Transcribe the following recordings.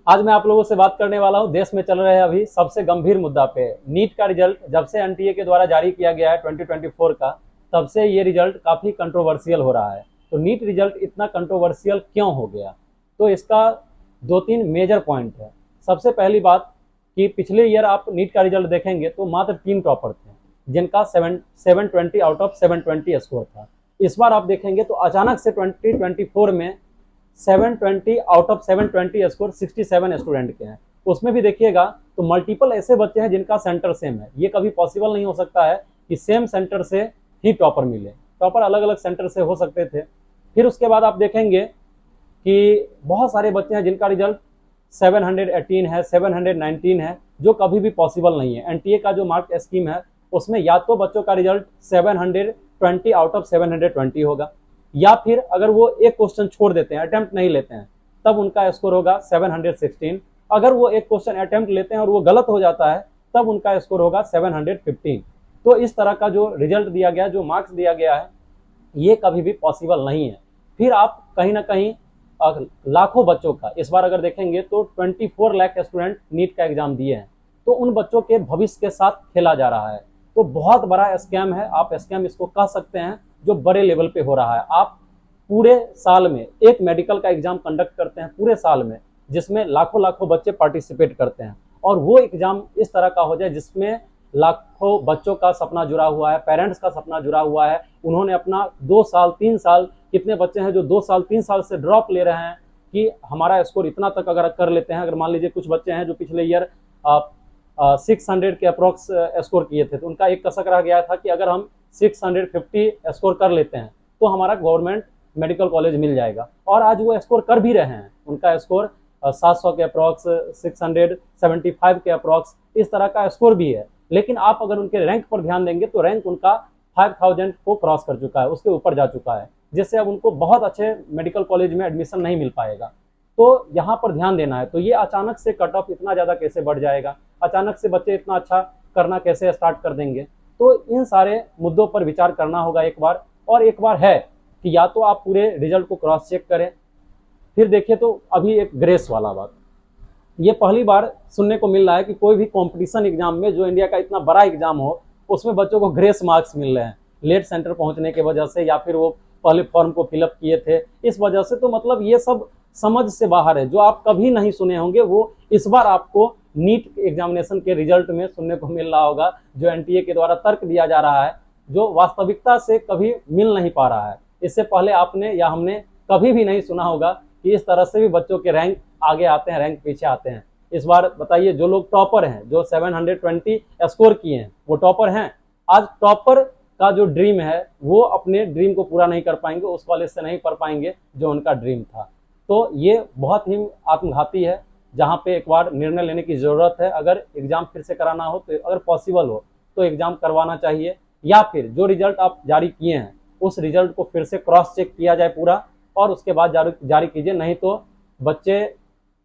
आज मैं आप लोगों से बात करने वाला हूं देश में चल रहे अभी सबसे गंभीर मुद्दा पे। नीट का रिजल्ट जब से एनटीए के द्वारा जारी किया गया है 2024 का, तब से ये रिजल्ट काफ़ी कंट्रोवर्शियल हो रहा है। तो नीट रिजल्ट इतना कंट्रोवर्शियल क्यों हो गया? तो इसका दो तीन मेजर पॉइंट है। सबसे पहली बात कि पिछले ईयर आप नीट का रिजल्ट देखेंगे तो मात्र 3 टॉपर थे जिनका 720 आउट ऑफ 720 स्कोर था। इस बार आप देखेंगे तो अचानक से 2024 में 720 आउट ऑफ 720 स्कोर 67 स्टूडेंट के हैं। उसमें भी देखिएगा तो मल्टीपल ऐसे बच्चे हैं जिनका सेंटर सेम है। ये कभी पॉसिबल नहीं हो सकता है कि सेम सेंटर से ही टॉपर मिले। टॉपर अलग अलग सेंटर से हो सकते थे। फिर उसके बाद आप देखेंगे कि बहुत सारे बच्चे हैं जिनका रिजल्ट 718 है, 719 है, जो कभी भी पॉसिबल नहीं है। एनटीए का जो मार्क स्कीम है उसमें या तो बच्चों का रिजल्ट 720 आउट ऑफ 720 होगा, या फिर अगर वो एक क्वेश्चन छोड़ देते हैं, अटेम्प्ट नहीं लेते हैं, तब उनका स्कोर होगा 716। अगर वो एक क्वेश्चन अटेम्प्ट लेते हैं और वो गलत हो जाता है तब उनका स्कोर होगा 715। तो इस तरह का जो रिजल्ट दिया गया, जो मार्क्स दिया गया है, ये कभी भी पॉसिबल नहीं है। फिर आप कहीं ना कहीं लाखों बच्चों का इस बार अगर देखेंगे तो 24 लाख स्टूडेंट नीट का एग्जाम दिए हैं। तो उन बच्चों के भविष्य के साथ खेला जा रहा है। तो बहुत बड़ा स्कैम है, आप स्कैम इसको कह सकते हैं, जो बड़े लेवल पे हो रहा है। आप पूरे साल में एक मेडिकल का एग्जाम कंडक्ट करते हैं पूरे साल में, जिसमें लाखों लाखों बच्चे पार्टिसिपेट करते हैं, और वो एग्जाम इस तरह का हो जाए जिसमें लाखों बच्चों का सपना जुड़ा हुआ है, पेरेंट्स का सपना जुड़ा हुआ है। उन्होंने अपना 2 साल 3 साल, कितने बच्चे हैं जो 2 साल 3 साल से ड्रॉप ले रहे हैं कि हमारा स्कोर इतना तक अगर कर लेते हैं। अगर मान लीजिए कुछ बच्चे हैं जो पिछले ईयर 600 के अप्रोक्स स्कोर किए थे, तो उनका एक कसक रह गया था कि अगर हम 650 स्कोर कर लेते हैं तो हमारा गवर्नमेंट मेडिकल कॉलेज मिल जाएगा। और आज वो स्कोर कर भी रहे हैं। उनका स्कोर 700 के अप्रोक्स, 675 के अप्रोक्स, इस तरह का स्कोर भी है। लेकिन आप अगर उनके रैंक पर ध्यान देंगे तो रैंक उनका 5000 को क्रॉस कर चुका है, उसके ऊपर जा चुका है, जिससे अब उनको बहुत अच्छे मेडिकल कॉलेज में एडमिशन नहीं मिल पाएगा। तो यहाँ पर ध्यान देना है। तो ये अचानक से कट ऑफ इतना ज़्यादा कैसे बढ़ जाएगा, अचानक से बच्चे इतना अच्छा करना कैसे स्टार्ट कर देंगे? तो इन सारे मुद्दों पर विचार करना होगा एक बार। और एक बार है कि या तो आप पूरे रिजल्ट को क्रॉस चेक करें। फिर देखिए तो अभी एक ग्रेस वाला बात, ये पहली बार सुनने को मिल रहा है कि कोई भी कंपटीशन एग्जाम में, जो इंडिया का इतना बड़ा एग्जाम हो, उसमें बच्चों को ग्रेस मार्क्स मिल रहे हैं लेट सेंटर पहुंचने की वजह से, या फिर वो पहले फॉर्म को फिलअप किए थे इस वजह से। तो मतलब ये सब समझ से बाहर है, जो आप कभी नहीं सुने होंगे वो इस बार आपको नीट एग्जामिनेशन के रिजल्ट में सुनने को मिल रहा होगा। जो एनटीए के द्वारा तर्क दिया जा रहा है, जो वास्तविकता से कभी मिल नहीं पा रहा है। इससे पहले आपने या हमने कभी भी नहीं सुना होगा कि इस तरह से भी बच्चों के रैंक आगे आते हैं, रैंक पीछे आते हैं। इस बार बताइए, जो लोग टॉपर हैं, जो 720 स्कोर किए हैं, वो टॉपर हैं। आज टॉपर का जो ड्रीम है वो अपने ड्रीम को पूरा नहीं कर पाएंगे, उस कॉलेज से नहीं पढ़ पाएंगे जो उनका ड्रीम था। तो ये बहुत ही आत्मघाती है, जहाँ पे एक बार निर्णय लेने की जरूरत है। अगर एग्जाम फिर से कराना हो तो, अगर पॉसिबल हो तो एग्जाम करवाना चाहिए, या फिर जो रिजल्ट आप जारी किए हैं उस रिजल्ट को फिर से क्रॉस चेक किया जाए पूरा, और उसके बाद जारी कीजिए। नहीं तो बच्चे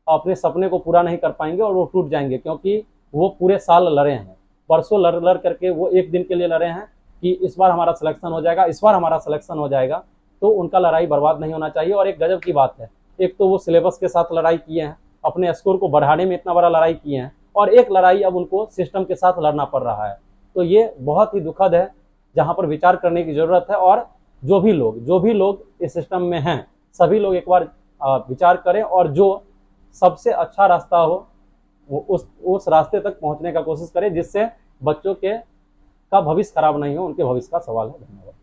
अपने सपने को पूरा नहीं कर पाएंगे और वो टूट जाएंगे, क्योंकि वो पूरे साल लड़े हैं, परसों लड़ करके वो एक दिन के लिए लड़े हैं कि इस बार हमारा सिलेक्शन हो जाएगा, इस बार हमारा सिलेक्शन हो जाएगा। तो उनका लड़ाई बर्बाद नहीं होना चाहिए। और एक गजब की बात है, एक तो वो सिलेबस के साथ लड़ाई किए हैं, अपने स्कोर को बढ़ाने में इतना बड़ा लड़ाई किए हैं, और एक लड़ाई अब उनको सिस्टम के साथ लड़ना पड़ रहा है। तो ये बहुत ही दुखद है, जहाँ पर विचार करने की जरूरत है। और जो भी लोग इस सिस्टम में हैं, सभी लोग एक बार विचार करें, और जो सबसे अच्छा रास्ता हो उस रास्ते तक पहुंचने का कोशिश करें, जिससे बच्चों के का भविष्य खराब नहीं हो। उनके भविष्य का सवाल है। धन्यवाद।